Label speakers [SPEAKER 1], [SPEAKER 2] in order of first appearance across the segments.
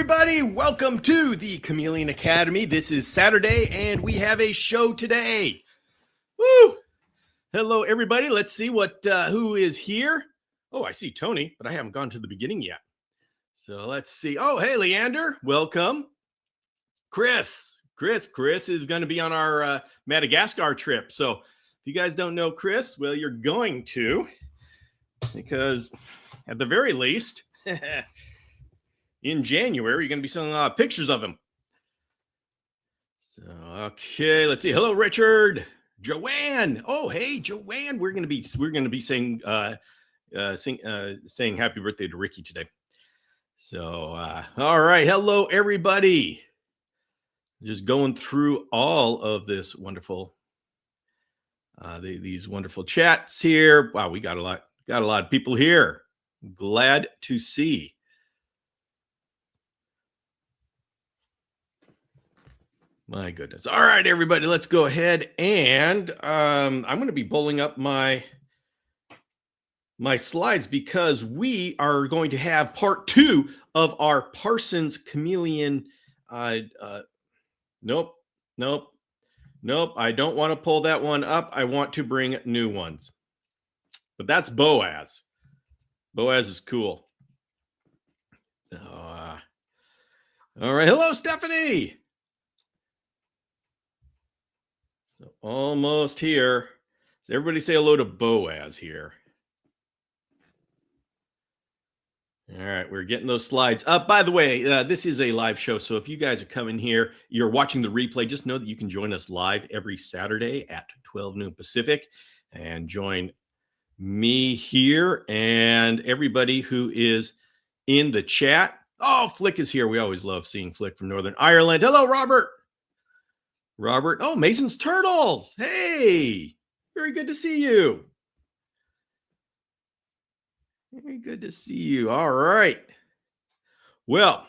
[SPEAKER 1] everybody. Welcome to the Chameleon Academy. This is Saturday, and we have a show today. Woo! Hello, everybody. Let's see who is here. Oh, I see Tony, but I haven't gone to the beginning yet. So let's see. Oh, hey, Leander. Welcome. Chris is going to be on our Madagascar trip. So if you guys don't know Chris, well, you're going to, because at the very least, in January, you're going to be seeing pictures of him. So, okay, let's see. Hello, Richard. Joanne. Oh, hey, Joanne. We're going to be saying happy birthday to Ricky today. So, all right. Hello, everybody. Just going through all of this wonderful, these wonderful chats here. Wow, we got a lot of people here. Glad to see. My goodness. All right, everybody, let's go ahead and I'm going to be pulling up my slides because we are going to have part 2 of our Parson's Chameleon. Nope. I don't want to pull that one up. I want to bring new ones. But that's Boaz. Boaz is cool. All right. Hello, Stephanie. So almost here. So everybody say hello to Boaz here. All right, we're getting those slides up. By the way, this is a live show, so if you guys are coming here, you're watching the replay, just know that you can join us live every Saturday at 12 noon Pacific and join me here and everybody who is in the chat. Oh, Flick is here. We always love seeing Flick from Northern Ireland. Hello, Robert. Oh, Mason's Turtles. Hey, very good to see you. Very good to see you. All right. Well,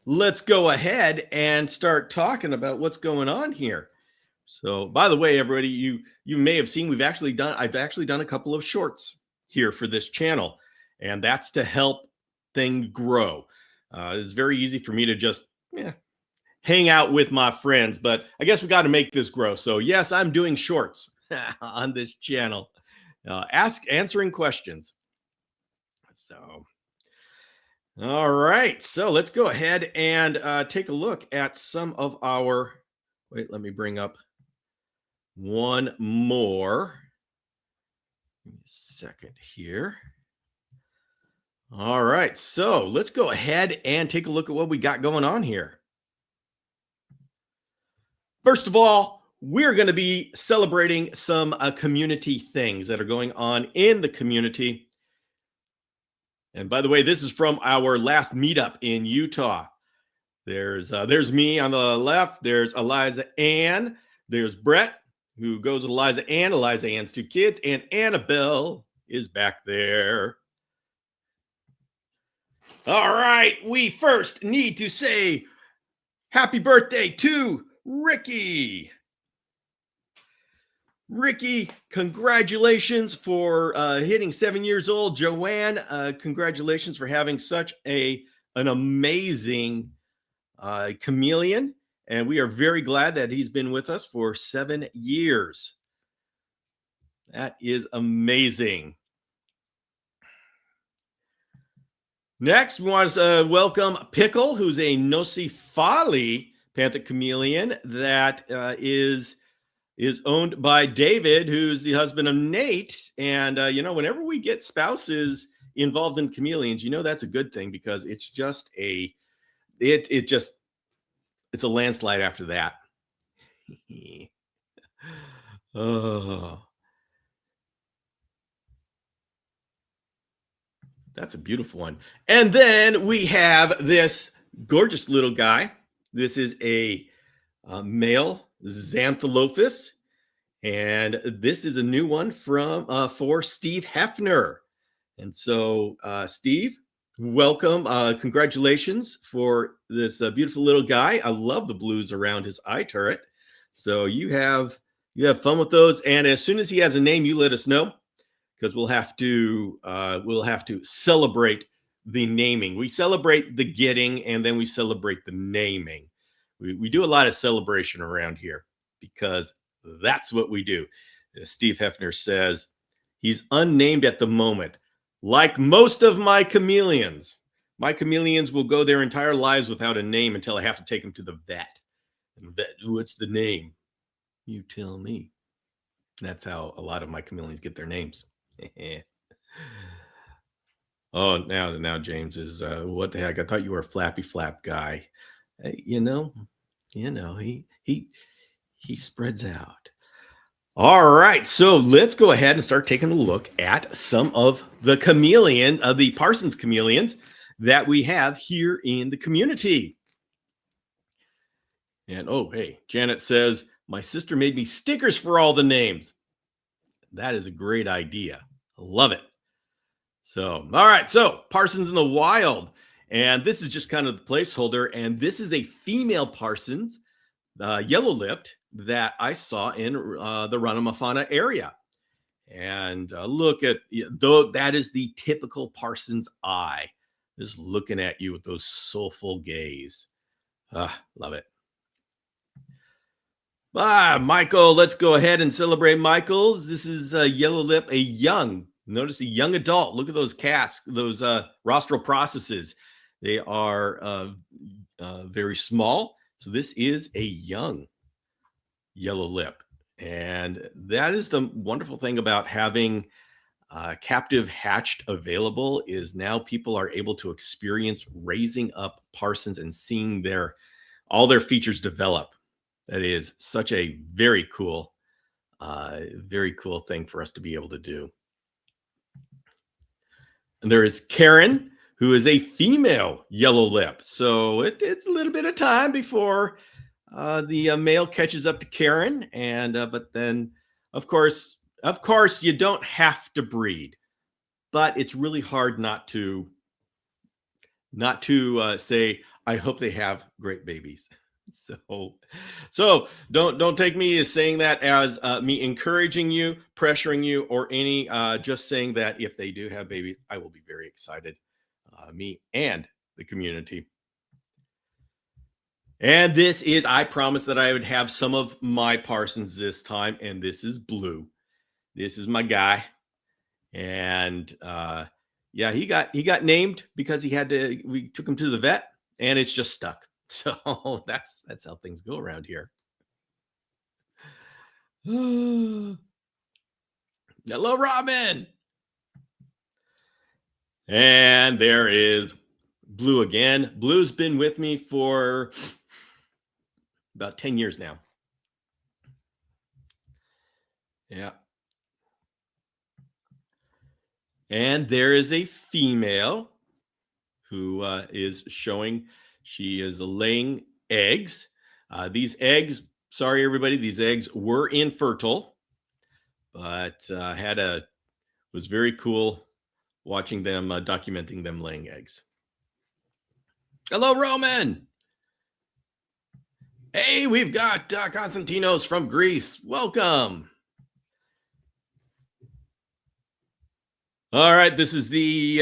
[SPEAKER 1] let's go ahead and start talking about what's going on here. So, by the way, everybody, you may have seen I've actually done a couple of shorts here for this channel, and that's to help things grow. It's very easy for me to just hang out with my friends, but I guess we got to make this grow. So yes, I'm doing shorts on this channel, answering questions. So, all right. So let's go ahead and take a look at some of our, wait, let me bring up one more. Give me a second here. All right. So let's go ahead and take a look at what we got going on here. First of all, we're going to be celebrating some community things that are going on in the community. And by the way, this is from our last meetup in Utah. There's me on the left. There's Eliza Ann. There's Brett, who goes with Eliza Ann. Eliza Ann's 2 kids. And Annabelle is back there. All right. We first need to say happy birthday to Ricky. Congratulations for hitting 7 years old. Joanne, congratulations for having such an amazing chameleon. And we are very glad that he's been with us for 7 years. That is amazing. Next, we want to welcome Pickle, who's a Nosifali Panther chameleon that is owned by David, who's the husband of Nate. And, whenever we get spouses involved in chameleons, that's a good thing because it's just it's a landslide after that. Oh, that's a beautiful one. And then we have this gorgeous little guy. This is a male Xantholophus, and this is a new one for Steve Hefner. And so, Steve, welcome. Congratulations for this beautiful little guy. I love the blues around his eye turret. So you have fun with those. And as soon as he has a name, you let us know, because we'll have to celebrate the naming. We celebrate the getting, and then we celebrate the naming. We do a lot of celebration around here because that's what we do. As Steve Hefner says, he's unnamed at the moment, like most of my chameleons. My chameleons will go their entire lives without a name until I have to take them to the vet. And the vet, what's the name? You tell me. That's how a lot of my chameleons get their names. Oh, now James is what the heck? I thought you were a Flappy Flap guy. You know, he spreads out. All right, so let's go ahead and start taking a look at some of the the Parsons chameleons that we have here in the community. And oh, hey, Janet says, my sister made me stickers for all the names. That is a great idea. I love it. So, all right, so Parsons in the wild. And this is just kind of the placeholder. And this is a female Parsons, yellow-lipped, that I saw in the Ranamafana area. And look at, though that is the typical Parsons eye, just looking at you with those soulful gaze. Love it. Michael, let's go ahead and celebrate Michael's. This is yellow lip, notice a young adult. Look at those casks, those rostral processes. They are very small. So this is a young yellow lip. And that is the wonderful thing about having captive hatched available, is now people are able to experience raising up Parsons and seeing all their features develop. That is such a very cool thing for us to be able to do. And there is Karen, who is a female yellow lip. So it's a little bit of time before the male catches up to Karen. And but then, of course, you don't have to breed, but it's really hard not to say, I hope they have great babies. So don't take me as saying that as me encouraging you, pressuring you, or any just saying that if they do have babies, I will be very excited, me and the community. And I promised that I would have some of my Parsons this time, and this is Blue. This is my guy, and yeah, he got named because we took him to the vet, and it's just stuck. So that's how things go around here. Hello, Robin. And there is Blue again. Blue's been with me for about 10 years now. Yeah. And there is a female who is showing. She is laying eggs. These eggs, sorry, everybody, these eggs were infertile, but was very cool watching them, documenting them laying eggs. Hello, Roman. Hey, we've got Konstantinos from Greece. Welcome. All right, this is the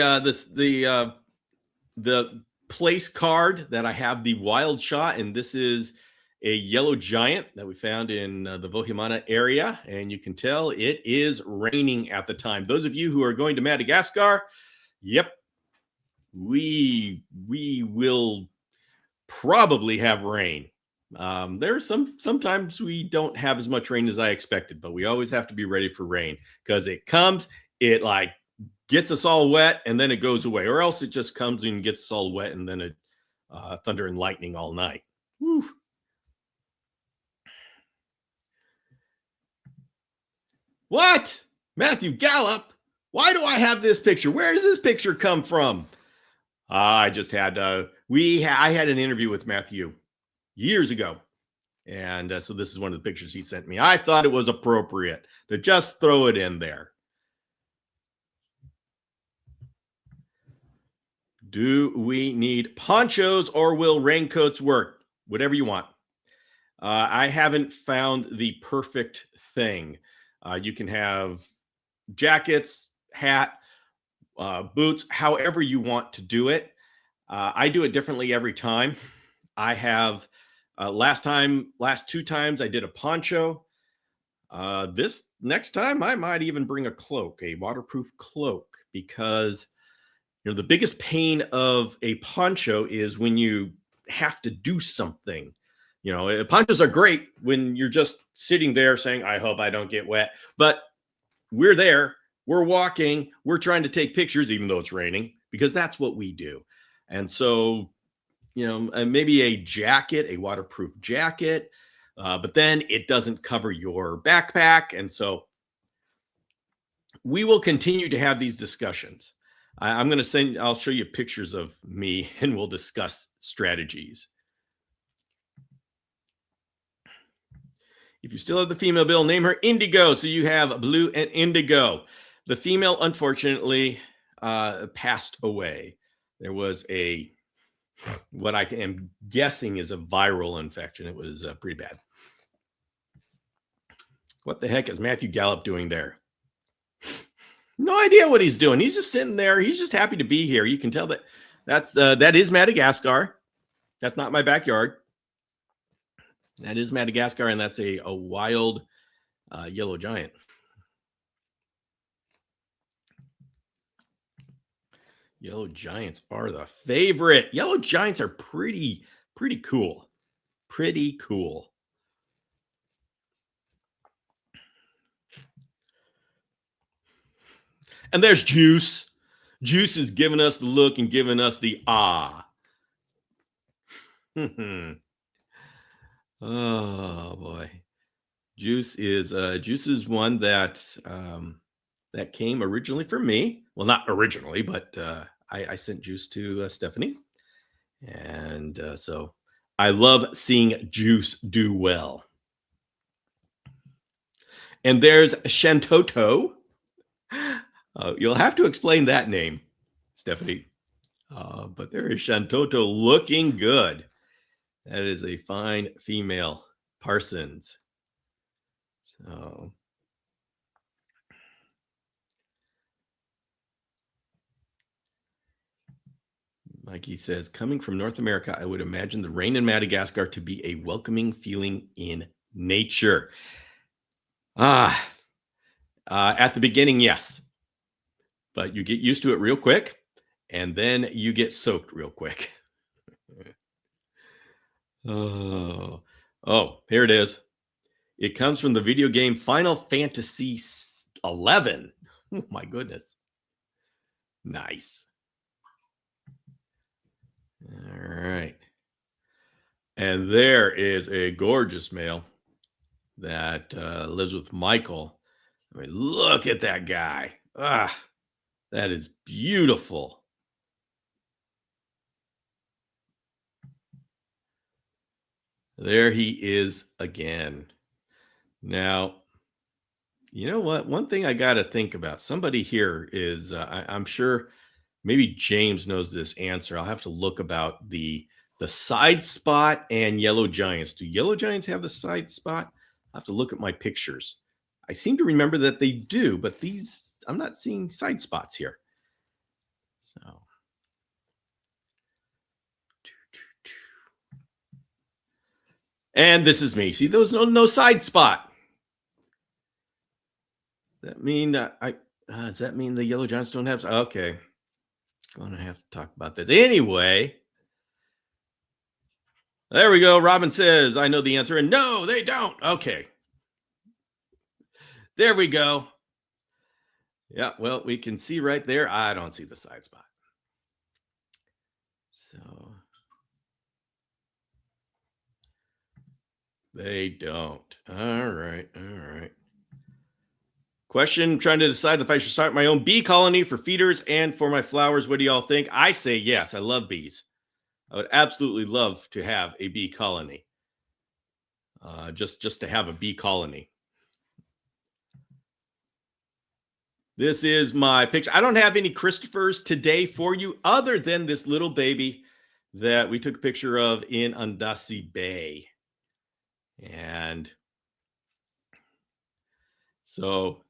[SPEAKER 1] place card that I have the wild shot, and this is a yellow giant that we found in the Vohimana area, and you can tell it is raining at the time. Those of you who are going to Madagascar, yep, we will probably have rain. There's sometimes we don't have as much rain as I expected, but we always have to be ready for rain, because it comes, it like gets us all wet, and then it goes away, or else it just comes and gets us all wet, and then it thunder and lightning all night. Whew. What? Matthew Gallup? Why do I have this picture? Where does this picture come from? I just had I had an interview with Matthew years ago, and so this is one of the pictures he sent me. I thought it was appropriate to just throw it in there. Do we need ponchos, or will raincoats work? Whatever you want. I haven't found the perfect thing. You can have jackets, hat, boots, however you want to do it. I do it differently every time. I have last 2 times I did a poncho. This next time I might even bring a cloak, a waterproof cloak, because the biggest pain of a poncho is when you have to do something. Ponchos are great when you're just sitting there saying, I hope I don't get wet. But we're there, we're walking, we're trying to take pictures, even though it's raining, because that's what we do. And so, maybe a jacket, a waterproof jacket, but then it doesn't cover your backpack. And so we will continue to have these discussions. I'll show you pictures of me and we'll discuss strategies. If you still have the female bill, name her Indigo. So you have blue and indigo. The female, unfortunately, passed away. There was what I am guessing is a viral infection. It was pretty bad. What the heck is Matthew Gallup doing there? No idea what he's doing. He's just sitting there. He's just happy to be here. You can tell that is Madagascar. That's not my backyard. That is Madagascar, and that's a wild yellow giant. Yellow giants are the favorite. Yellow giants are pretty cool. Pretty cool. And there's Juice. Juice is giving us the look and giving us the ah. Oh boy. Juice is one that came originally for me. Well, not originally, but I sent Juice to Stephanie. And so I love seeing Juice do well. And there's Shantoto. You'll have to explain that name, Stephanie. But there is Shantoto looking good. That is a fine female Parsons. So Mikey says, coming from North America, I would imagine the rain in Madagascar to be a welcoming feeling in nature. At the beginning, yes. But you get used to it real quick, and then you get soaked real quick. Oh, here it is. It comes from the video game Final Fantasy 11. Oh, my goodness. Nice. All right. And there is a gorgeous male that lives with Michael. I mean, look at that guy. That is beautiful. There he is again. Now, you know what? One thing I got to think about. Somebody here is, I'm sure maybe James knows this answer. I'll have to look about the side spot and yellow giants. Do yellow giants have the side spot? I'll have to look at my pictures. I seem to remember that they do, but I'm not seeing side spots here. So. And this is me. See, those no side spot. That mean does that mean the yellow giants don't have? Okay, gonna have to talk about this anyway. There we go. Robin says, "I know the answer," and no, they don't. Okay, there we go. Yeah, well, we can see right there. I don't see the side spot. So they don't. All right. Question, trying to decide if I should start my own bee colony for feeders and for my flowers. What do y'all think? I say yes. I love bees. I would absolutely love to have a bee colony. Just to have a bee colony. This is my picture. I don't have any Christophers today for you other than this little baby that we took a picture of in Andasi Bay. And so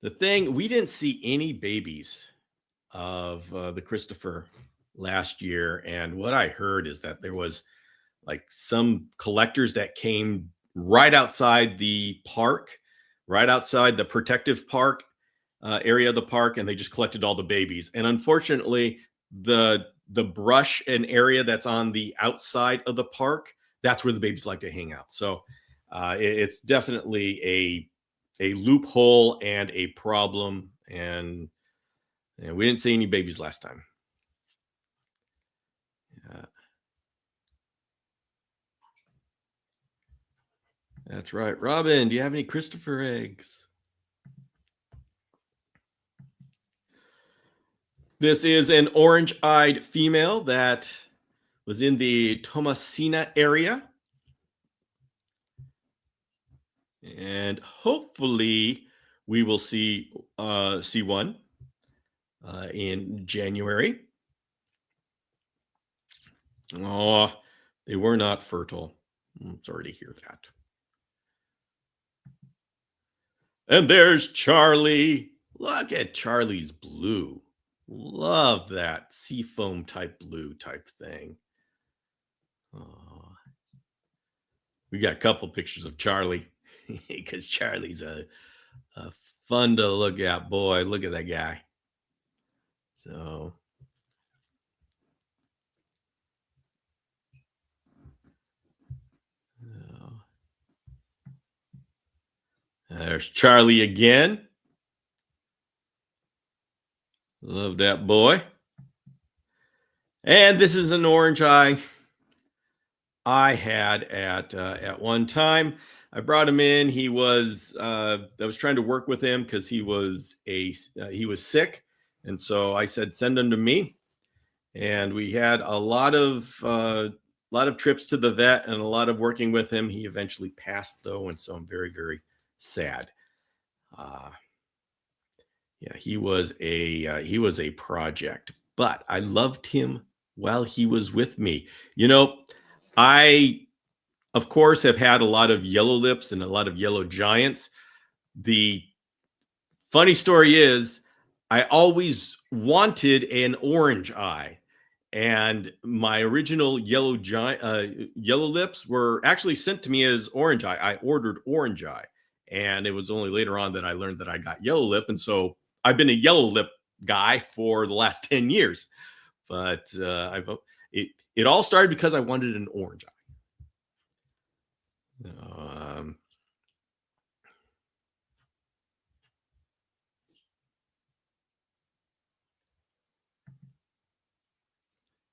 [SPEAKER 1] the thing, we didn't see any babies of the Christopher last year, and what I heard is that there was like some collectors that came right outside the park, right outside the protective park area of the park, and they just collected all the babies. And unfortunately, the brush and area that's on the outside of the park, that's where the babies like to hang out. So it's definitely a loophole and a problem. And we didn't see any babies last time. That's right. Robin, do you have any Christopher eggs? This is an orange-eyed female that was in the Tomasina area. And hopefully we will see one in January. Oh, they were not fertile. I'm sorry to hear that. And there's Charlie. Look at Charlie's blue. Love that seafoam type blue type thing. Oh. We got a couple pictures of Charlie because Charlie's a fun to look at. Boy, look at that guy. So there's Charlie again. Love that boy. And this is an orange eye I had at one time. I brought him in. He was I was trying to work with him because he was sick, and so I said send him to me. And we had a lot of trips to the vet and a lot of working with him. He eventually passed though, and so I'm very, very sad. Yeah, he was a project, but I loved him while he was with me. You know, I of course have had a lot of yellow lips and a lot of yellow giants. The funny story is I always wanted an orange eye, and my original yellow lips were actually sent to me as orange eye. I ordered orange eye, and it was only later on that I learned that I got yellow lip, and so I've been a yellow lip guy for the last 10 years. But it all started because I wanted an orange eye.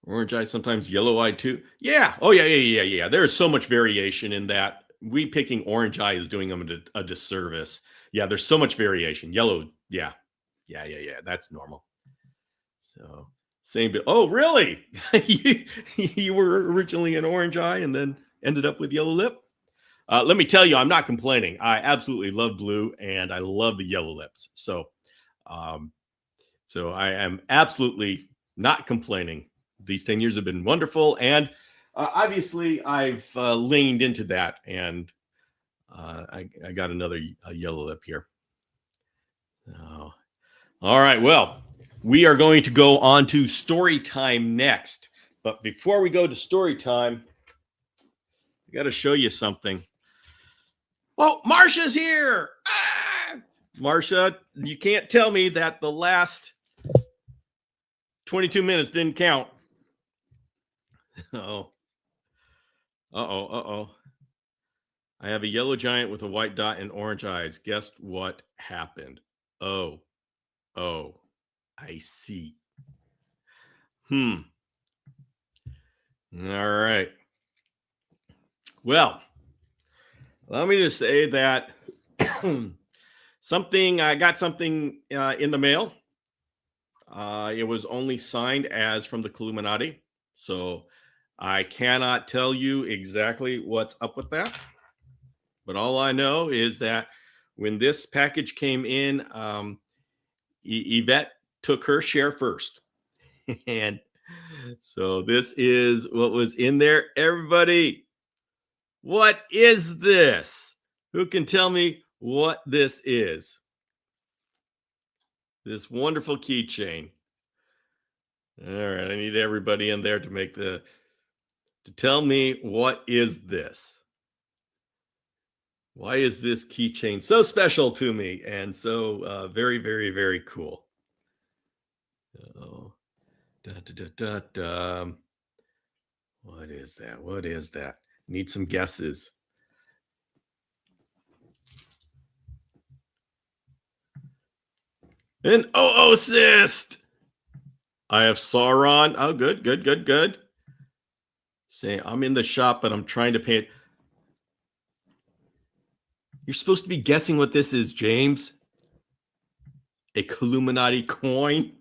[SPEAKER 1] Orange eye, sometimes yellow eye too. Yeah. Oh yeah. There's so much variation in that. We picking orange eye is doing them a disservice. Yeah, there's so much variation. Yellow, yeah. That's normal. So same bit. Oh, really? you were originally an orange eye and then ended up with yellow lip? Let me tell you, I'm not complaining. I absolutely love blue and I love the yellow lips. So I am absolutely not complaining. These 10 years have been wonderful. And obviously I've leaned into that, and I got another yellow lip here. Oh. All right. Well, we are going to go on to story time next. But before we go to story time, I got to show you something. Oh, Marsha's here. Marsha, you can't tell me that the last 22 minutes didn't count. Uh-oh. I have a yellow giant with a white dot and orange eyes. Guess what happened? Oh, I see. All right. Well, allow me to say that I got something in the mail. It was only signed as from the Illuminati, so I cannot tell you exactly what's up with that. But all I know is that when this package came in, Yvette took her share first. And so this is what was in there. Everybody, what is this? Who can tell me what this is? This wonderful keychain. All right, I need everybody in there to tell me, what is this? Why is this keychain so special to me and so very, very, very cool? Oh, da, da, da, da, da. What is that? What is that? Need some guesses. An oocyst. I have Sauron. Oh, good, good, good, good. Say, I'm in the shop, but I'm trying to paint. You're supposed to be guessing what this is, James. A Illuminati coin.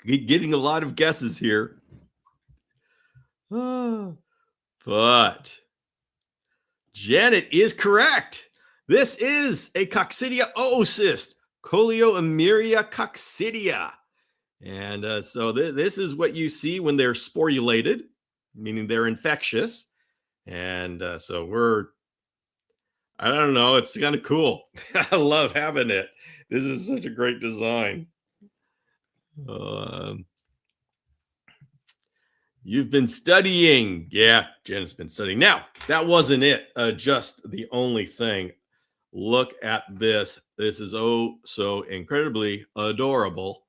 [SPEAKER 1] Getting a lot of guesses here. But Janet is correct. This is a Coccidia oocyst, Coleomeria coccidia. And so this is what you see when they're sporulated, meaning they're infectious. And so I don't know, it's kind of cool. I love having it. This is such a great design. You've been studying. Yeah, Janet's been studying. Now, that wasn't it, just the only thing. Look at this. This is oh so incredibly adorable.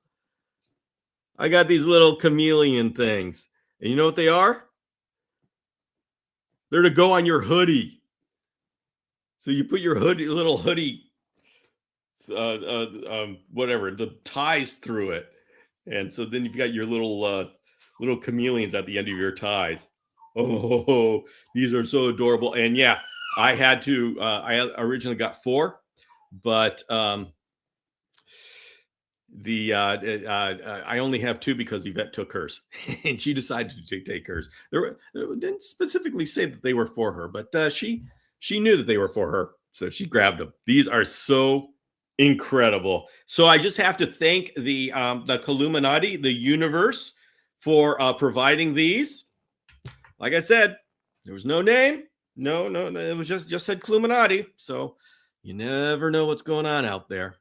[SPEAKER 1] I got these little chameleon things. And you know what they are? They're to go on your hoodie. So you put your little hoodie, whatever, the ties through it. And so then you've got your little chameleons at the end of your ties. Oh, these are so adorable. And yeah, I had to, I originally got 4, but I only have 2 because Yvette took hers and she decided to take hers. They didn't specifically say that they were for her, but she knew that they were for her. So she grabbed them. These are so incredible. So I just have to thank the Illuminati, the universe, for providing these. Like I said, there was no name. No, it was just said Illuminati. So you never know what's going on out there.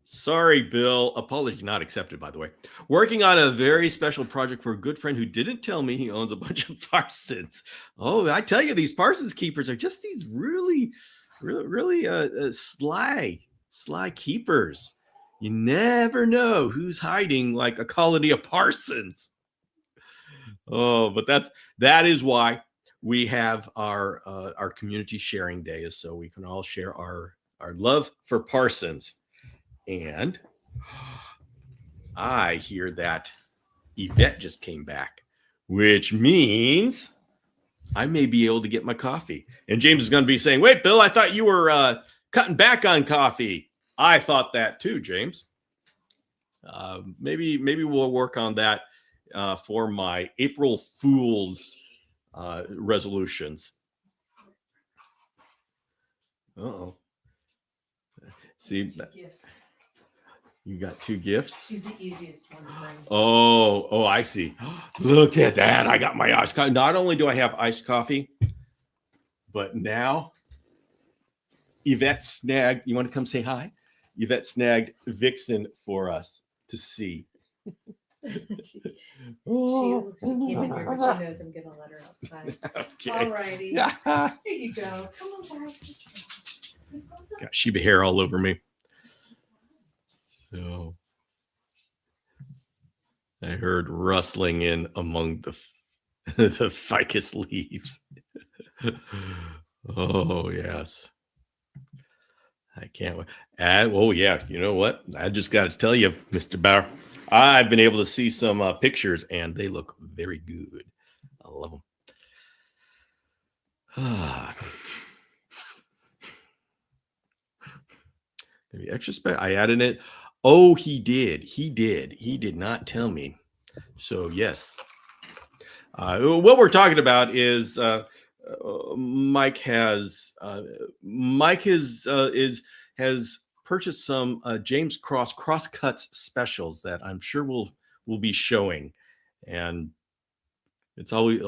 [SPEAKER 1] Sorry, Bill. Apology not accepted, by the way. Working on a very special project for a good friend who didn't tell me he owns a bunch of Parsons. Oh, I tell you, these Parsons keepers are just these really sly keepers. You never know who's hiding like a colony of Parsons. Oh, but that is why we have our community sharing day, is so we can all share our love for Parsons. And I hear that Yvette just came back, which means I may be able to get my coffee. And James is going to be saying, wait, Bill, I thought you were cutting back on coffee. I thought that too, James. Maybe we'll work on that for my April Fool's resolutions. Uh-oh. See, you got 2 gifts?
[SPEAKER 2] She's the easiest one to bring.
[SPEAKER 1] Oh, I see. Look at that. I got my iced coffee. Not only do I have iced coffee, but now Yvette snagged, you want to come say hi? Yvette snagged Vixen for us to see.
[SPEAKER 2] She came in here, but she knows I'm going to let her outside.
[SPEAKER 1] Okay.
[SPEAKER 2] All righty. Here you go. Come on, guys.
[SPEAKER 1] Got Sheba hair all over me. So I heard rustling in among the ficus leaves. Oh, yes. I can't wait. Oh, yeah. You know what? I just got to tell you, Mr. Bauer, I've been able to see some pictures, and they look very good. I love them. Maybe extra spec. I added it. Oh, he did. He did not tell me. So yes. What we're talking about is Mike has purchased some James Crosscuts specials that I'm sure will be showing, and it's always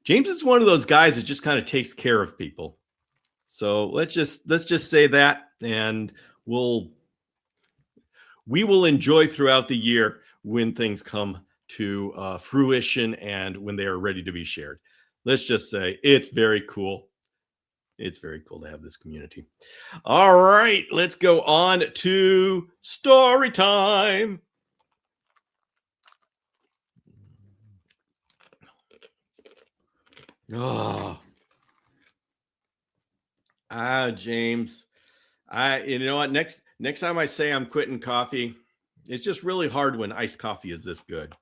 [SPEAKER 1] James is one of those guys that just kind of takes care of people. So let's just say that, and we'll we will enjoy throughout the year when things come to fruition and when they are ready to be shared. Let's just say it's very cool. It's very cool to have this community. All right, let's go on to story time. Oh, James, you know what? Next time I say I'm quitting coffee, it's just really hard when iced coffee is this good.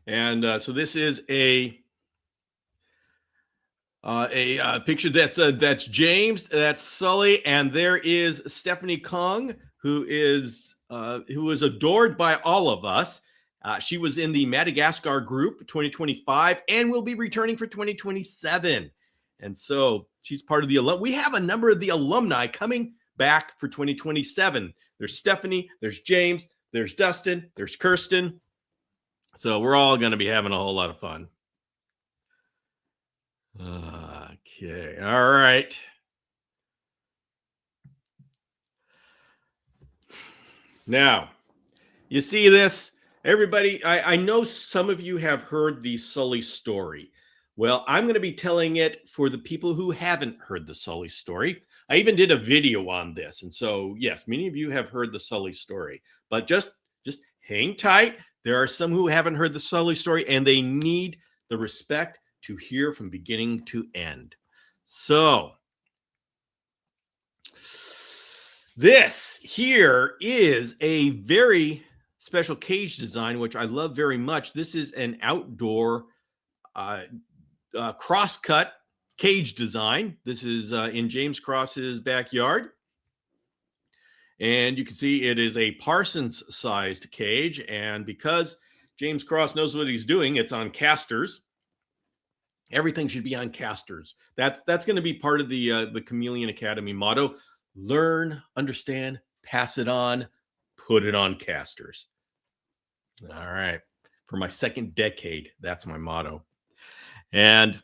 [SPEAKER 1] And so this is a picture that's James, that's Sully, and there is Stephanie Kong, who is adored by all of us. She was in the Madagascar group 2025 and will be returning for 2027. And so she's part of the we have a number of the alumni coming back for 2027. There's Stephanie, there's James, there's Dustin, there's Kirsten. So we're all going to be having a whole lot of fun. Okay. All right. Now, you see this? Everybody, I know some of you have heard the Sully story. Well, I'm going to be telling it for the people who haven't heard the Sully story. I even did a video on this. And so, yes, many of you have heard the Sully story. But just hang tight. There are some who haven't heard the Sully story, and they need the respect to hear from beginning to end. So, this here is a very special cage design, which I love very much. This is an outdoor cross-cut cage design. This is in James Cross's backyard. And you can see it is a Parsons sized cage. And because James Cross knows what he's doing, it's on casters. Everything should be on casters. That's going to be part of the Chameleon Academy motto. Learn, understand, pass it on, put it on casters. All right. For my second decade, that's my motto. And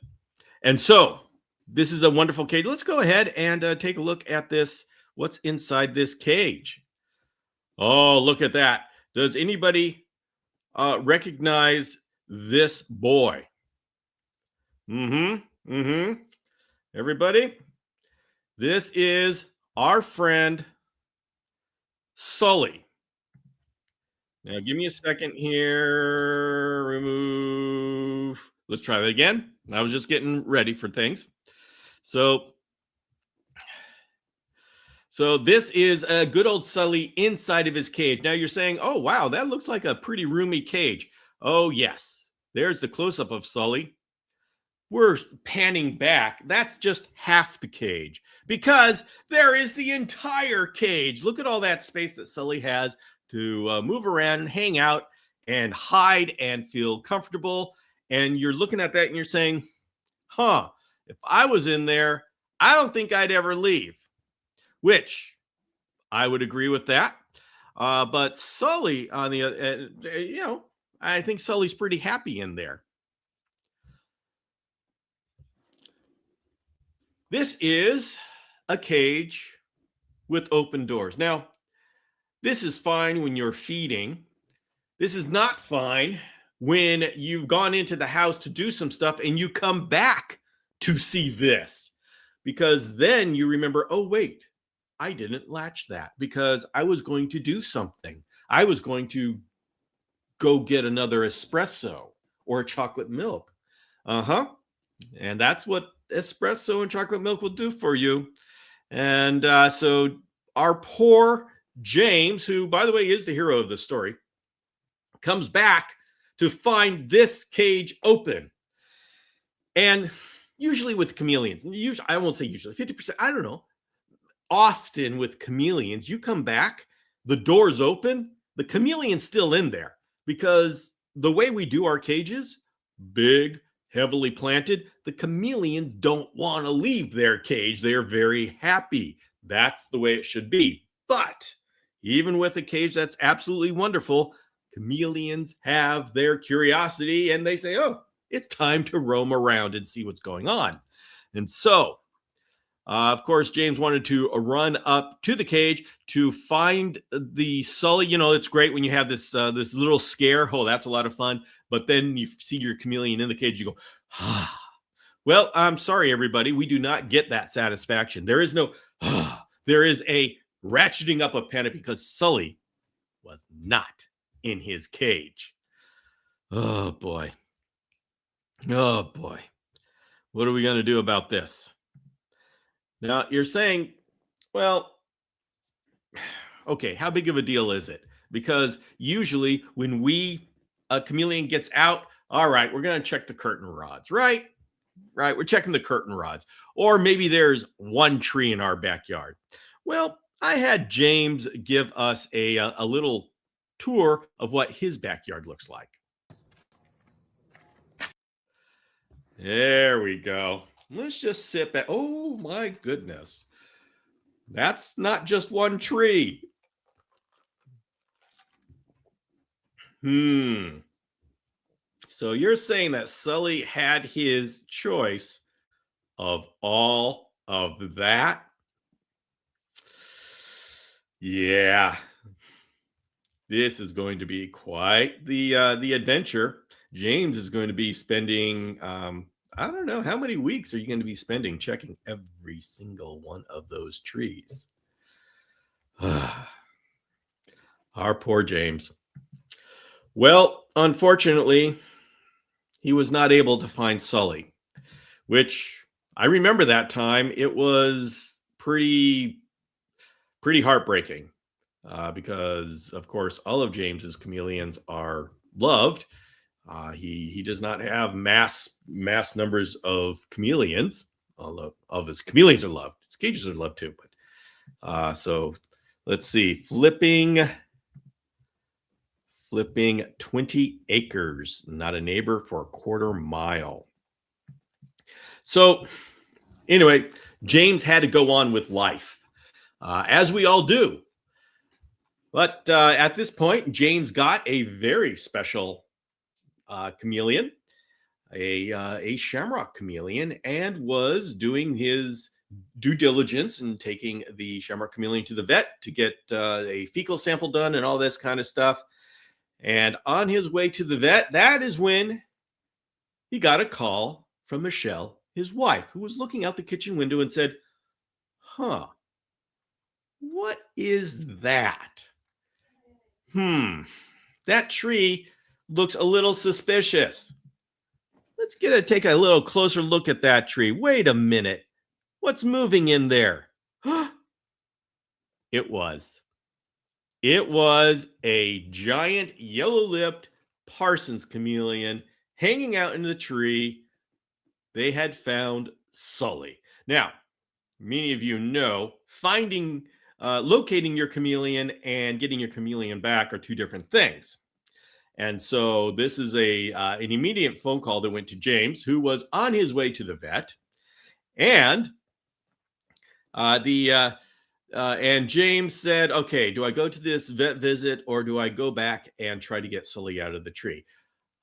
[SPEAKER 1] so this is a wonderful cage. Let's go ahead and take a look at this. What's inside this cage? Oh, look at that. Does anybody recognize this boy? Everybody? This is our friend Sully. Now, give me a second here. Remove. Let's try that again. I was just getting ready for things. So this is a good old Sully inside of his cage. Now you're saying, oh, wow, that looks like a pretty roomy cage. Oh, yes. There's the close-up of Sully. We're panning back. That's just half the cage because there is the entire cage. Look at all that space that Sully has to move around and hang out and hide and feel comfortable. And you're looking at that and you're saying, if I was in there, I don't think I'd ever leave. Which I would agree with that. But Sully, on the I think Sully's pretty happy in there. This is a cage with open doors. Now, this is fine when you're feeding. This is not fine when you've gone into the house to do some stuff and you come back to see this. Because then you remember, oh, wait. I didn't latch that because I was going to do something. I was going to go get another espresso or chocolate milk. And that's what espresso and chocolate milk will do for you. And so our poor James, who, by the way, is the hero of the story, comes back to find this cage open. And usually with chameleons, I won't say usually, 50%, I don't know. Often with chameleons, you come back, the door's open, the chameleon's still in there because the way we do our cages, big, heavily planted, the chameleons don't want to leave their cage. They're very happy. That's the way it should be. But even with a cage that's absolutely wonderful, chameleons have their curiosity and they say, oh, it's time to roam around and see what's going on. And so Of course, James wanted to run up to the cage to find the Sully. You know, it's great when you have this this little scare. Oh, that's a lot of fun. But then you see your chameleon in the cage. You go, ah. Well, I'm sorry, everybody. We do not get that satisfaction. There is no, ah. There is a ratcheting up of panic because Sully was not in his cage. Oh, boy. Oh, boy. What are we going to do about this? Now, you're saying, well, okay, how big of a deal is it? Because usually when a chameleon gets out, all right, we're going to check the curtain rods, right? Right, we're checking the curtain rods. Or maybe there's one tree in our backyard. Well, I had James give us a little tour of what his backyard looks like. There we go. Let's just sit back. Oh my goodness. That's not just one tree. So you're saying that Sully had his choice of all of that? Yeah. This is going to be quite the adventure. James is going to be spending I don't know, how many weeks are you going to be spending checking every single one of those trees? Our poor James. Well, unfortunately, he was not able to find Sully, which I remember that time. It was pretty heartbreaking because, of course, all of James's chameleons are loved. He does not have mass numbers of chameleons, although all of his chameleons are loved. His cages are loved too. But so let's see, flipping 20 acres, not a neighbor for a quarter mile. So anyway, James had to go on with life, as we all do. But at this point, James got a very special chameleon, a shamrock chameleon, and was doing his due diligence and taking the shamrock chameleon to the vet to get a fecal sample done and all this kind of stuff. And on his way to the vet, that is when he got a call from Michelle, his wife, who was looking out the kitchen window and said, huh, what is that? That tree looks a little suspicious. Let's take a little closer look at that tree. Wait a minute. What's moving in there? It was a giant yellow-lipped Parson's chameleon hanging out in the tree. They had found Sully. Now, many of you know locating your chameleon and getting your chameleon back are two different things. And so this is an immediate phone call that went to James, who was on his way to the vet. And and James said, okay, do I go to this vet visit or do I go back and try to get Sully out of the tree?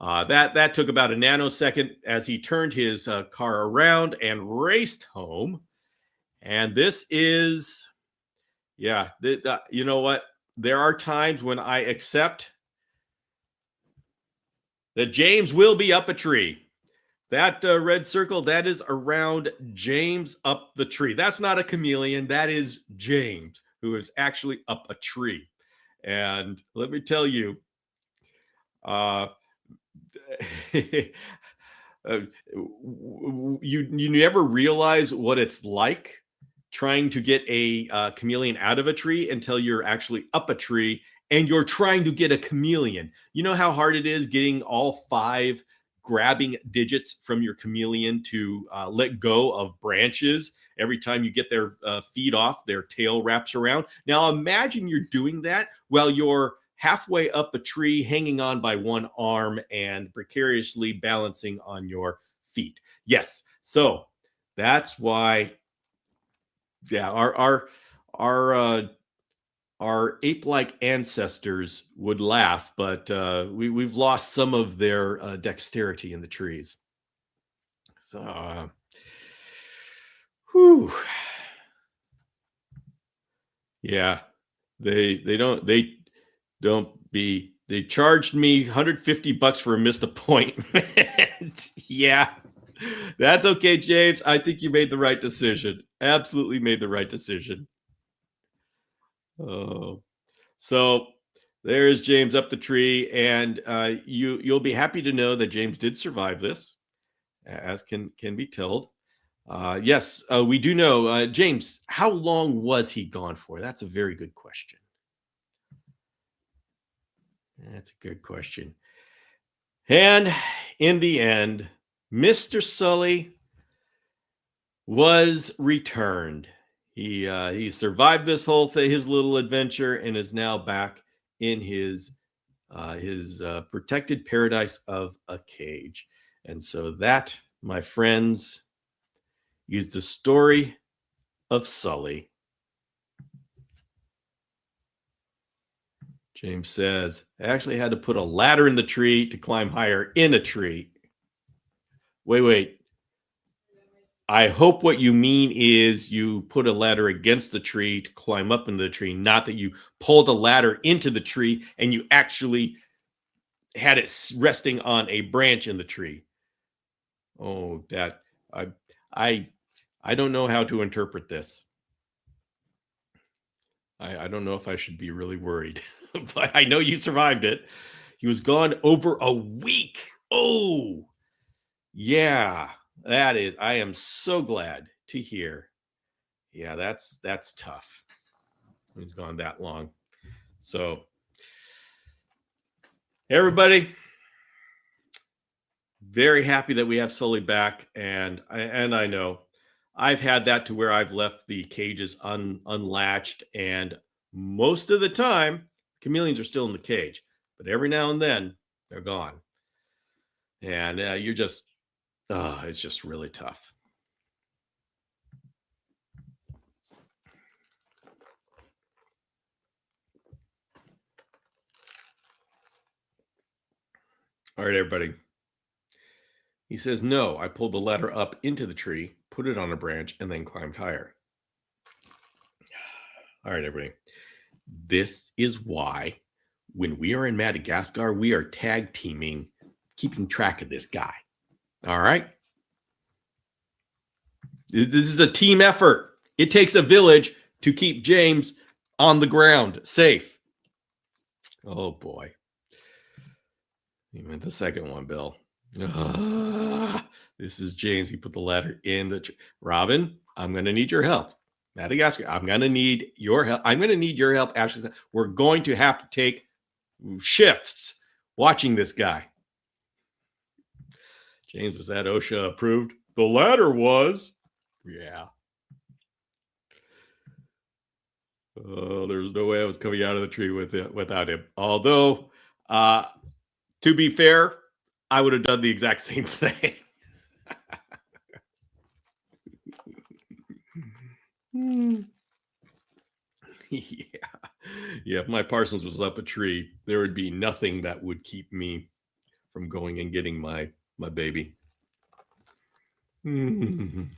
[SPEAKER 1] That took about a nanosecond as he turned his car around and raced home. And this is, you know what? There are times when I accept that James will be up a tree. That red circle, that is around James up the tree. That's not a chameleon. That is James, who is actually up a tree. And let me tell you, you never realize what it's like trying to get a chameleon out of a tree until you're actually up a tree and you're trying to get a chameleon. You know how hard it is getting all 5 grabbing digits from your chameleon to let go of branches every time you get their feet off, their tail wraps around. Now imagine you're doing that while you're halfway up a tree, hanging on by one arm and precariously balancing on your feet. Yes, so that's why, our ape-like ancestors would laugh, but we've lost some of their dexterity in the trees. So, Whew. Yeah, they charged me $150 for a missed appointment. Yeah, that's okay, James. I think you made the right decision. Absolutely made the right decision. Oh, so there's James up the tree, and you'll be happy to know that James did survive this, as can be told. Yes, we do know. James, how long was he gone for? That's a very good question. That's a good question. And in the end, Mr. Sully was returned. He survived this whole thing, his little adventure, and is now back in his protected paradise of a cage. And so that, my friends, is the story of Sully. James says, I actually had to put a ladder in the tree to climb higher in a tree. Wait. I hope what you mean is you put a ladder against the tree to climb up into the tree, not that you pulled a ladder into the tree and you actually had it resting on a branch in the tree. Oh, that I don't know how to interpret this. I don't know if I should be really worried, but I know you survived it. He was gone over a week. Oh, yeah, that is. I am so glad to hear. Yeah, that's tough. He's gone that long. So, everybody, very happy that we have Sully back, and I know I've had that to where I've left the cages unlatched, and most of the time, chameleons are still in the cage, but every now and then they're gone, and you're just, it's just really tough. All right, everybody. He says, no, I pulled the ladder up into the tree, put it on a branch, and then climbed higher. All right, everybody. This is why when we are in Madagascar, we are tag teaming, keeping track of this guy. All right. This is a team effort. It takes a village to keep James on the ground, safe. Oh, boy. You meant the second one, Bill. This is James. He put the ladder in the tree. Robin, I'm going to need your help. Madagascar, I'm going to need your help. I'm going to need your help. Ashley, we're going to have to take shifts watching this guy. James, was that OSHA approved? The ladder was. Yeah. Oh, there's no way I was coming out of the tree without him. Although, to be fair, I would have done the exact same thing. Yeah. If my Parsons was up a tree, there would be nothing that would keep me from going and getting my baby. Did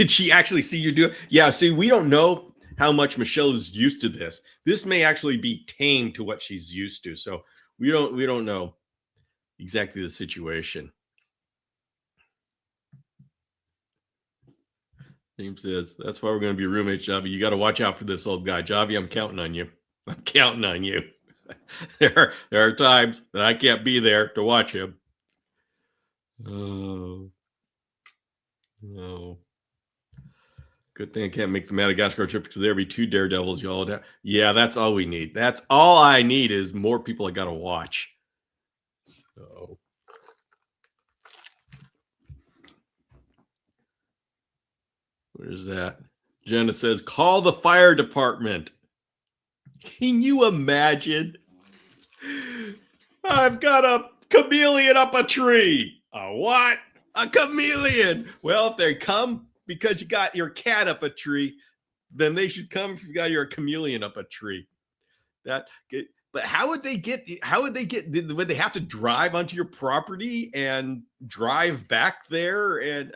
[SPEAKER 1] she actually see you do it? Yeah, see, we don't know how much Michelle is used to this. This may actually be tame to what she's used to. So we don't know exactly the situation. James says, that's why we're going to be roommates, Javi. You got to watch out for this old guy. Javi, I'm counting on you. I'm counting on you. There are times that I can't be there to watch him. Oh, no. Good thing I can't make the Madagascar trip because there'll be 2 daredevils, y'all. Yeah, that's all we need. That's all I need is more people I got to watch. So. Where's that? Jenna says, call the fire department. Can you imagine? I've got a chameleon up a tree. A what? A chameleon. Well, if they come because you got your cat up a tree, then they should come if you got your chameleon up a tree. But would they would they have to drive onto your property and drive back there? And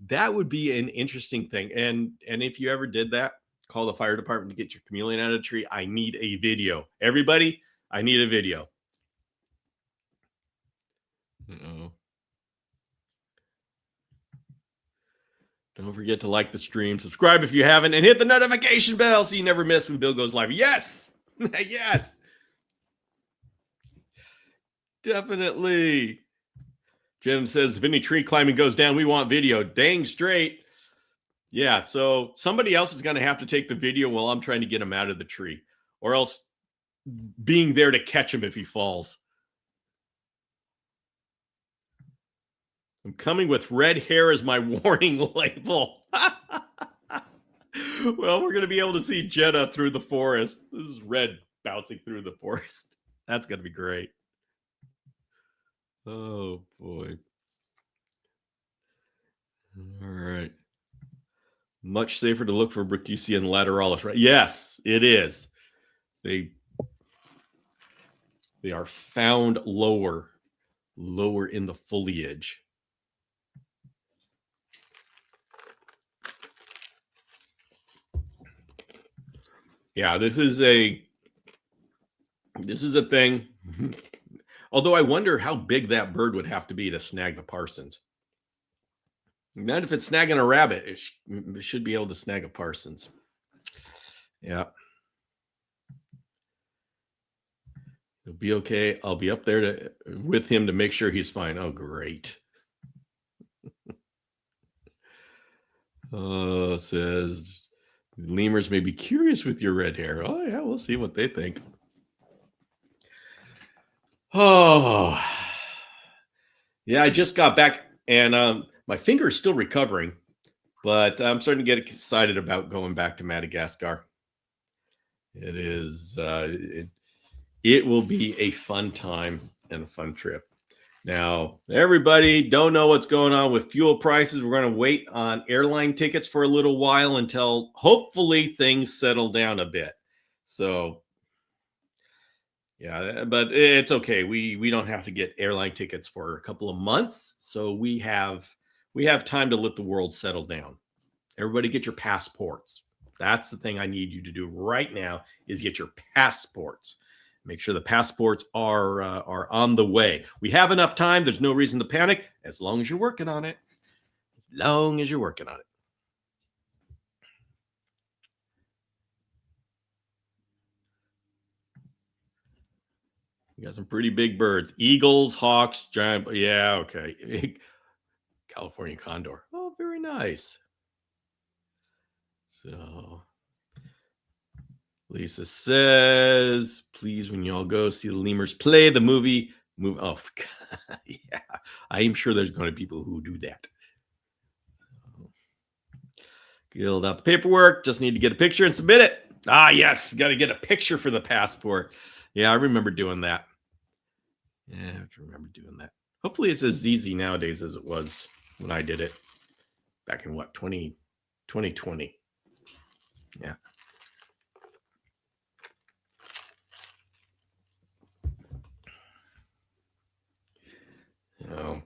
[SPEAKER 1] that would be an interesting thing. And if you ever did that, call the fire department to get your chameleon out of the tree. I need a video. Everybody, I need a video. Uh-oh. Don't forget to like the stream, subscribe if you haven't, and hit the notification bell so you never miss when Bill goes live. Yes. Yes. Definitely. Jen says, if any tree climbing goes down, we want video. Dang straight. Yeah, so somebody else is going to have to take the video while I'm trying to get him out of the tree, or else being there to catch him if he falls. I'm coming with red hair as my warning label. Well, we're going to be able to see Jenna through the forest. This is red bouncing through the forest. That's going to be great. Oh, boy. All right. Much safer to look for Brachysia and lateralis, right? Yes, it is. They are found lower in the foliage. Yeah, this is a thing. Although I wonder how big that bird would have to be to snag the Parsons. Not if it's snagging a rabbit, it should be able to snag a Parsons. Yeah. It'll be okay. I'll be up there with him to make sure he's fine. Oh, great. Says lemurs may be curious with your red hair. Oh, yeah, we'll see what they think. Oh, yeah, I just got back and my finger is still recovering, but I'm starting to get excited about going back to Madagascar. It is, it will be a fun time and a fun trip. Now, everybody don't know what's going on with fuel prices. We're going to wait on airline tickets for a little while until hopefully things settle down a bit. So, yeah, but it's okay. We don't have to get airline tickets for a couple of months. So we have time to let the world settle down. Everybody get your passports. That's the thing I need you to do right now is get your passports. Make sure the passports are on the way. We have enough time. There's no reason to panic as long as you're working on it. As long as you're working on it. You got some pretty big birds. Eagles, hawks, giant. Yeah, okay. California condor. Oh, very nice. So Lisa says, please, when y'all go see the lemurs play the movie. Oh, God, yeah. I am sure there's going to be people who do that. Filled out the paperwork. Just need to get a picture and submit it. Ah, yes. Got to get a picture for the passport. Yeah, I remember doing that. Yeah, I have to remember doing that. Hopefully it's as easy nowadays as it was when I did it back in 2020. Yeah. Oh.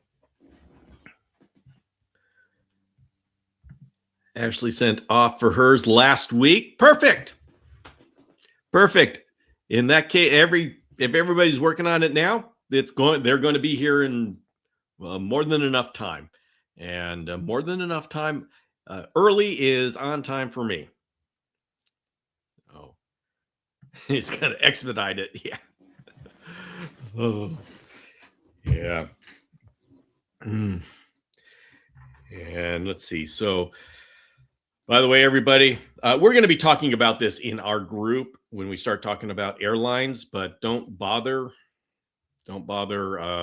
[SPEAKER 1] Ashley sent off for hers last week. Perfect. In that case, if everybody's working on it now, they're going to be here in more than enough time. And more than enough time. Early is on time for me. Oh, he's going to expedite it. Yeah. Oh, yeah. And let's see. So, by the way, everybody, we're going to be talking about this in our group when we start talking about airlines, but don't bother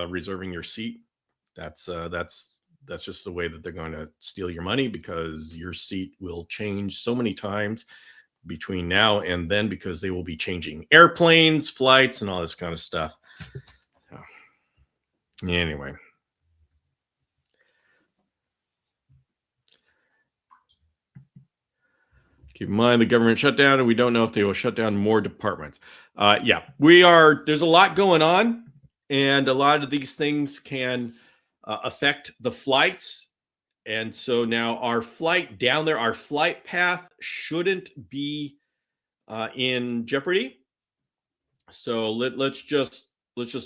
[SPEAKER 1] reserving your seat. That's just the way that they're going to steal your money, because your seat will change so many times between now and then, because they will be changing airplanes, flights, and all this kind of stuff. So, anyway. Keep in mind the government shutdown, and we don't know if they will shut down more departments. Yeah, we are. There's a lot going on, and a lot of these things can affect the flights. And so now our flight down there, our flight path shouldn't be in jeopardy. So let's just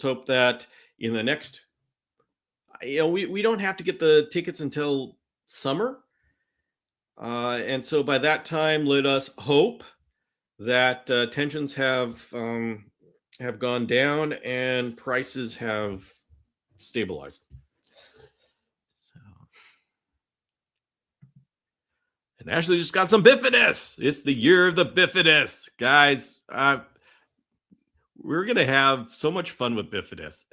[SPEAKER 1] hope that in the next, we don't have to get the tickets until summer. And so by that time, let us hope that tensions have gone down and prices have stabilized. And Ashley just got some bifidus. It's the year of the bifidus, guys. We're gonna have so much fun with bifidus.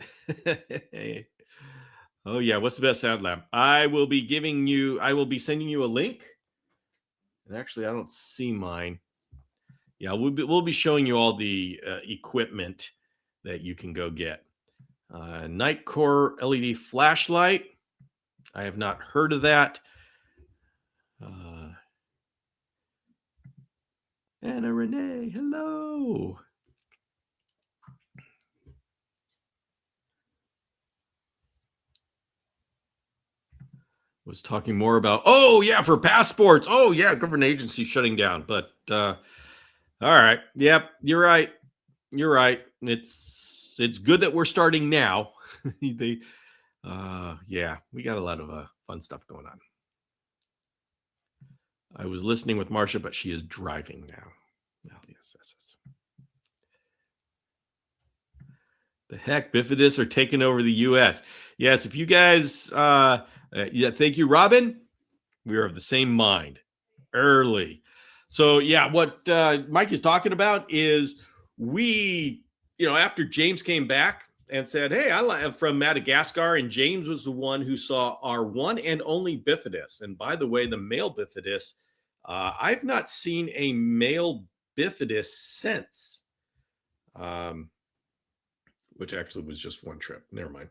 [SPEAKER 1] Oh yeah, what's the best sound lab? I will be sending you a link. And actually, I don't see mine. Yeah, we'll be showing you all the equipment that you can go get. Night Core LED flashlight. I have not heard of that. Anna Renee, hello. Was talking more about, oh yeah, for passports. Oh yeah, government agency shutting down. But all right. Yep, you're right. You're right. It's good that we're starting now. Yeah, we got a lot of fun stuff going on. I was listening with Marcia, but she is driving now. Oh, yes. The heck, bifidus are taking over the U.S. Yes, if you guys, thank you, Robin. We are of the same mind. Early. So yeah, what Mike is talking about is after James came back and said, hey, I'm from Madagascar, and James was the one who saw our one and only bifidus. And by the way, the male bifidus, I've not seen a male bifidus since, which actually was just one trip. Never mind.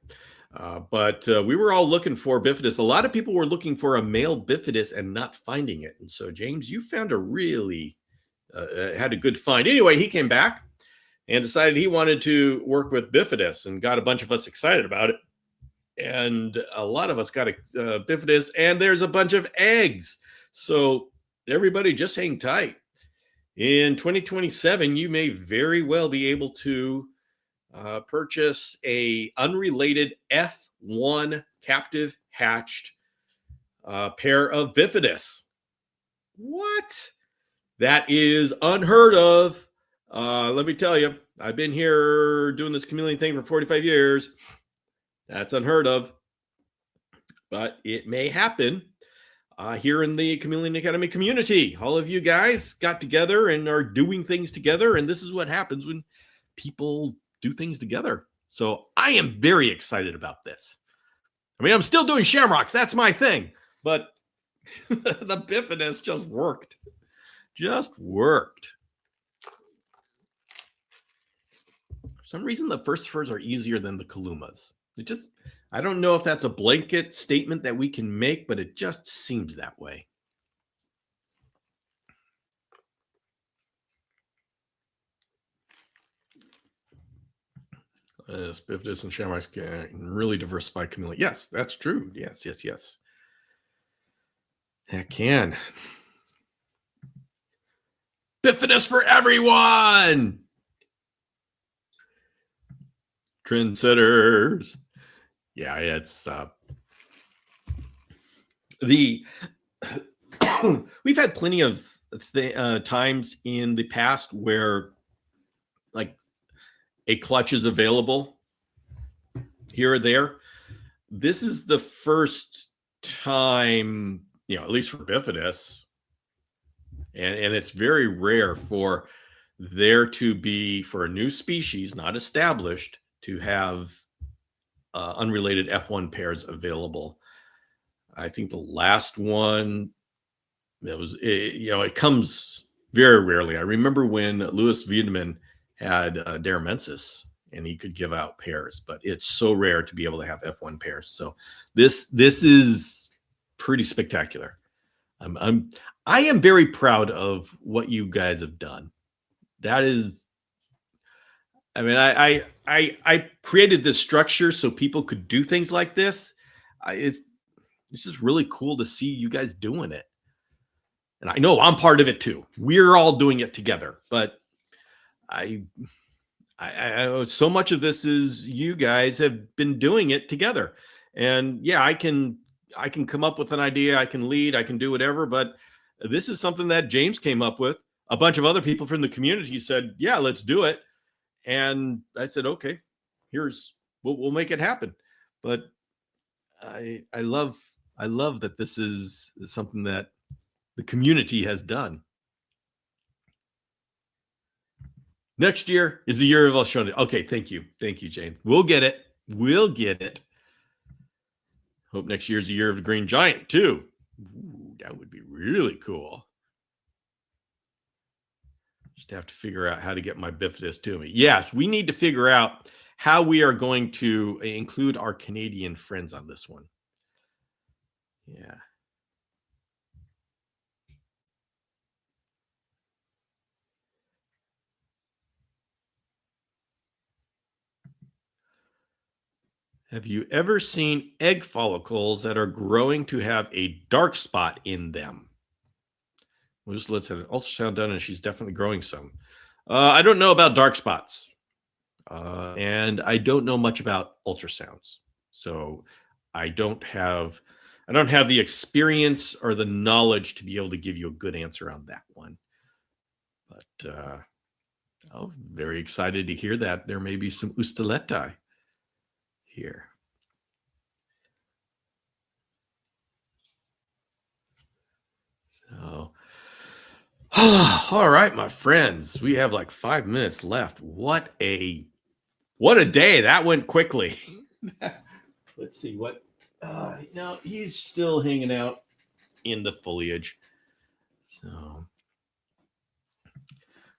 [SPEAKER 1] But we were all looking for bifidus. A lot of people were looking for a male bifidus and not finding it. And so, James, you found had a good find. Anyway, he came back and decided he wanted to work with bifidus and got a bunch of us excited about it. And a lot of us got a bifidus, and there's a bunch of eggs. So everybody just hang tight. In 2027, you may very well be able to purchase a unrelated F1 captive hatched pair of bifidus. What? That is unheard of. Let me tell you, I've been here doing this chameleon thing for 45 years. That's unheard of, but it may happen here in the Chameleon Academy community. All of you guys got together and are doing things together, and this is what happens when people do things together. So I am very excited about this. I mean, I'm still doing shamrocks. That's my thing, but the bifidus just worked. For some reason, the first furs are easier than the Kalumas. I don't know if that's a blanket statement that we can make, but it just seems that way. Bifidus and shamrocks can really diversify chameleon. Yes, that's true. Yes. Heck can. Bifidus for everyone. Trendsetters. Yeah, it's we've had plenty of times in the past where like a clutch is available here or there. This is the first time, at least for bifidus, and it's very rare for there to be, for a new species not established, to have unrelated F1 pairs available. I think the last one it comes very rarely. I remember when Louis Wiedemann had Daramensis, and he could give out pairs, but it's so rare to be able to have F1 pairs. So this is pretty spectacular. I am very proud of what you guys have done. That is, I mean, I created this structure so people could do things like this. It's just really cool to see you guys doing it. And I know I'm part of it too. We're all doing it together, but I so much of this is you guys have been doing it together. And yeah, I can come up with an idea, I can lead, I can do whatever, but this is something that James came up with. A bunch of other people from the community said, "Yeah, let's do it." And I said, "Okay, we'll make it happen." But I love that this is something that the community has done. Next year is the year of Australia. Okay, thank you, Jane. We'll get it. Hope next year's the year of the Green Giant too. Ooh, that would be really cool. Just have to figure out how to get my bifidus to me. Yes, we need to figure out how we are going to include our Canadian friends on this one. Yeah. Have you ever seen egg follicles that are growing to have a dark spot in them? We'll just let's have an ultrasound done, and she's definitely growing some. I don't know about dark spots, and I don't know much about ultrasounds, so I don't have the experience or the knowledge to be able to give you a good answer on that one. But I'm very excited to hear that there may be some Ustaleti here. So, all right, my friends, we have like 5 minutes left. What a day. That went quickly. Let's see what. No, he's still hanging out in the foliage. So,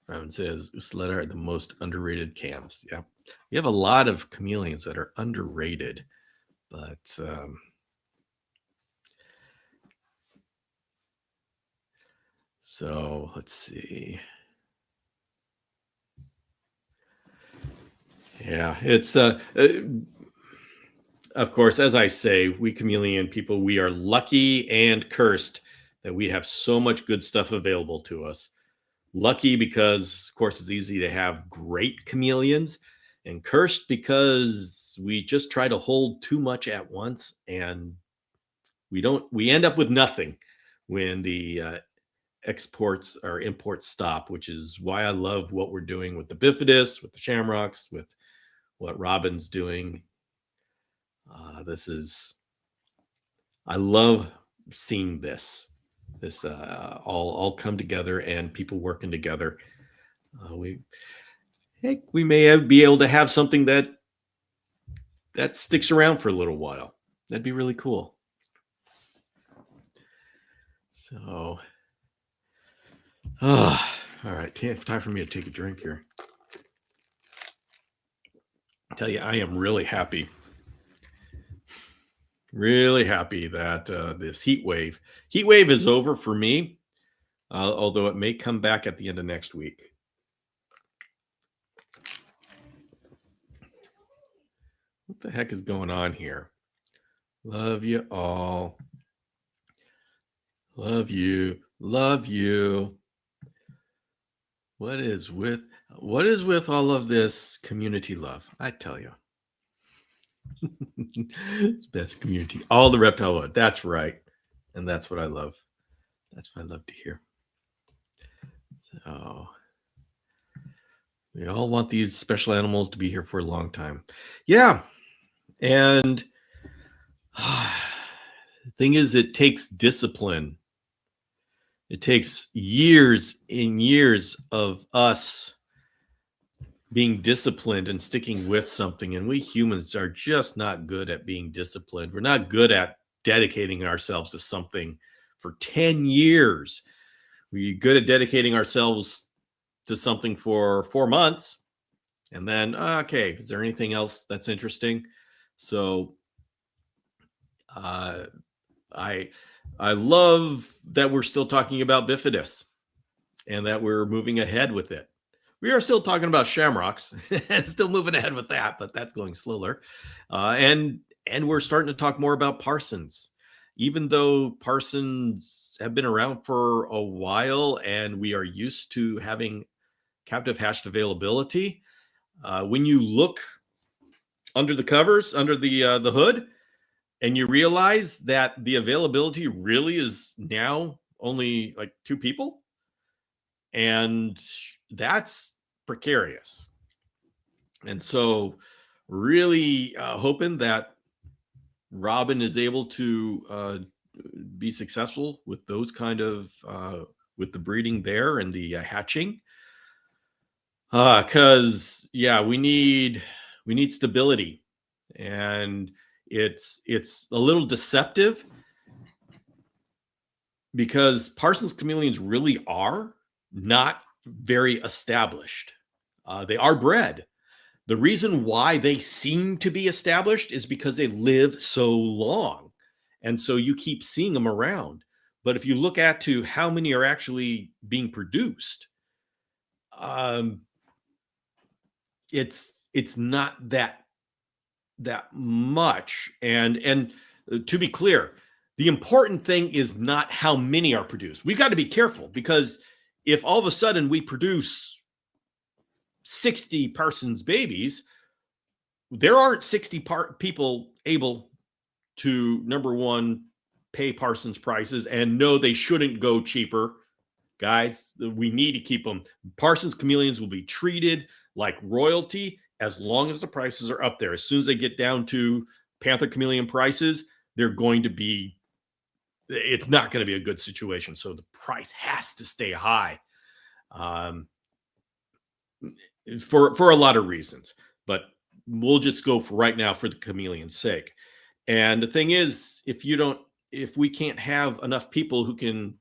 [SPEAKER 1] Robin says Ustaleti are the most underrated cams. Yeah, we have a lot of chameleons that are underrated, but so let's see. Yeah, it's of course, as I say, we chameleon people, we are lucky and cursed that we have so much good stuff available to us. Lucky because, of course, it's easy to have great chameleons, and cursed because we just try to hold too much at once, and we end up with nothing when the exports or imports stop, which is why I love what we're doing with the bifidus, with the shamrocks, with what Robin's doing. I love seeing this all come together and people working together. We may be able to have something that sticks around for a little while. That'd be really cool. So, all right, time for me to take a drink here. I tell you, I am really happy that this heat wave is over for me, although it may come back at the end of next week. What the heck is going on here? Love you all. Love you. What is with all of this community love? I tell you. It's best community. All the reptile love. That's right. And that's what I love. That's what I love to hear. So we all want these special animals to be here for a long time. Yeah. And the thing is, it takes discipline. It takes years and years of us being disciplined and sticking with something. And we humans are just not good at being disciplined. We're not good at dedicating ourselves to something for 10 years. We're good at dedicating ourselves to something for 4 months. And then, okay, is there anything else that's interesting? So I love that we're still talking about bifidus and that we're moving ahead with it. We are still talking about shamrocks and still moving ahead with that, but that's going slower. And we're starting to talk more about parsons, even though parsons have been around for a while and we are used to having captive hatched availability. When you look under the covers, under the hood, and you realize that the availability really is now only like 2 people, and that's precarious. And so really hoping that Robin is able to be successful with those kind of with the breeding there and the hatching, because we need stability, and it's a little deceptive because Parsons chameleons really are not very established. They are bred. The reason why they seem to be established is because they live so long. And so you keep seeing them around. But if you look at to how many are actually being produced, it's not that much. And to be clear, the important thing is not how many are produced. We've got to be careful, because if all of a sudden we produce 60 Parsons babies, there aren't 60 people able to, number one, pay Parsons prices, and no, they shouldn't go cheaper. Guys, we need to keep them. Parsons chameleons will be treated like royalty as long as the prices are up there. As soon as they get down to Panther chameleon prices, they're going to be, it's not going to be a good situation. So the price has to stay high for a lot of reasons. But we'll just go for right now for the chameleon's sake. And the thing is, if we can't have enough people who can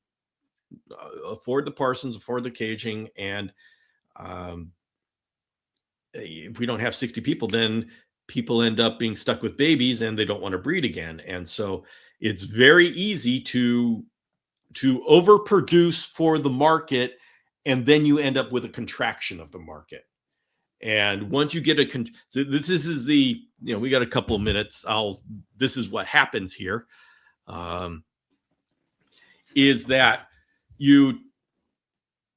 [SPEAKER 1] afford the Parsons, afford the caging, and if we don't have 60 people, then people end up being stuck with babies and they don't want to breed again. And so it's very easy to overproduce for the market, and then you end up with a contraction of the market. And once you get so this is the, we got a couple of minutes. This is what happens here, is that you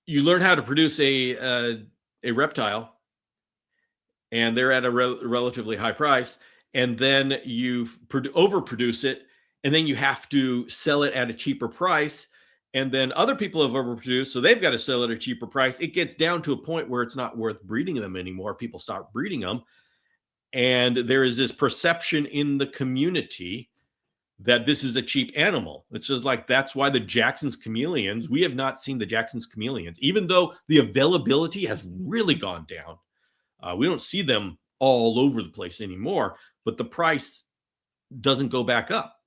[SPEAKER 1] learn how to produce a reptile, and they're at a relatively high price, and then you overproduce it, and then you have to sell it at a cheaper price, and then other people have overproduced, so they've got to sell it at a cheaper price. It gets down to a point where it's not worth breeding them anymore. People stop breeding them, and there is this perception in the community that this is a cheap animal. It's just like, that's why the Jackson's chameleons, we have not seen the Jackson's chameleons, even though the availability has really gone down. We don't see them all over the place anymore, but the price doesn't go back up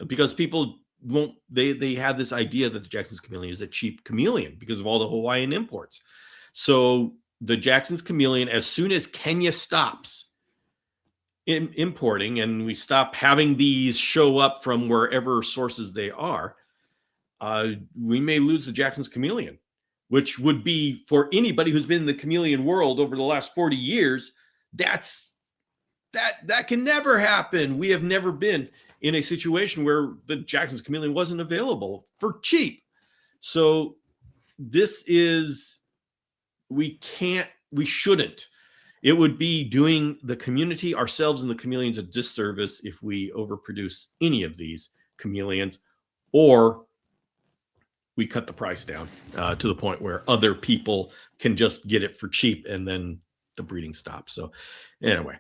[SPEAKER 1] because people won't, they have this idea that the Jackson's chameleon is a cheap chameleon because of all the Hawaiian imports. So the Jackson's chameleon, as soon as Kenya stops importing and we stop having these show up from wherever sources they are, we may lose the Jackson's chameleon, which would be, for anybody who's been in the chameleon world over the last 40 years, that can never happen. We have never been in a situation where the Jackson's chameleon wasn't available for cheap. So this is, we shouldn't. It would be doing the community, ourselves and the chameleons, a disservice if we overproduce any of these chameleons, or we cut the price down to the point where other people can just get it for cheap, and then the breeding stops. So anyway,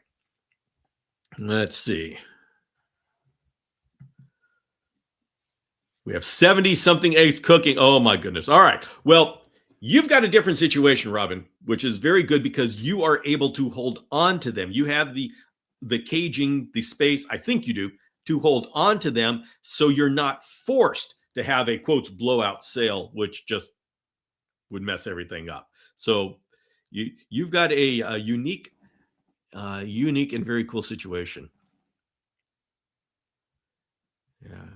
[SPEAKER 1] let's see. We have 70 something eggs cooking. Oh my goodness. All right. Well, you've got a different situation, Robin, which is very good because you are able to hold on to them. You have the caging, the space, I think you do, to hold on to them, so you're not forced to have a, quotes, blowout sale, which just would mess everything up. So you've got a unique and very cool situation. Yeah.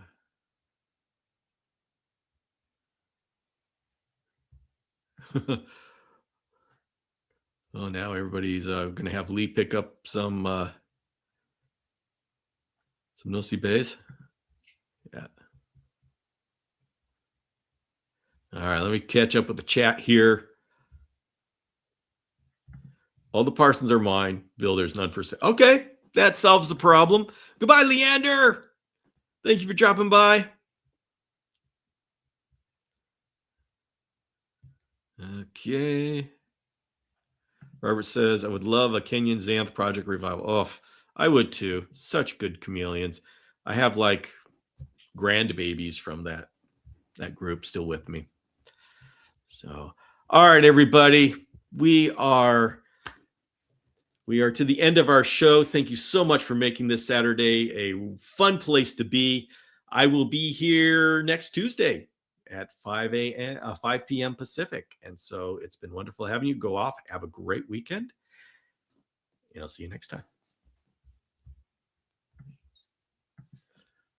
[SPEAKER 1] Oh, now everybody's going to have Lee pick up some nosy bays. Yeah. All right, let me catch up with the chat here. All the Parsons are mine. Bill, there's none for sale. Okay, that solves the problem. Goodbye, Leander. Thank you for dropping by. Okay. Robert says, I would love a Kenyan Xanth project revival. Oh, I would too. Such good chameleons. I have like grandbabies from that group still with me. So, all right, everybody. We are to the end of our show. Thank you so much for making this Saturday a fun place to be. I will be here next Tuesday at 5 p.m. Pacific. And so it's been wonderful having you. Go off. Have a great weekend. And I'll see you next time.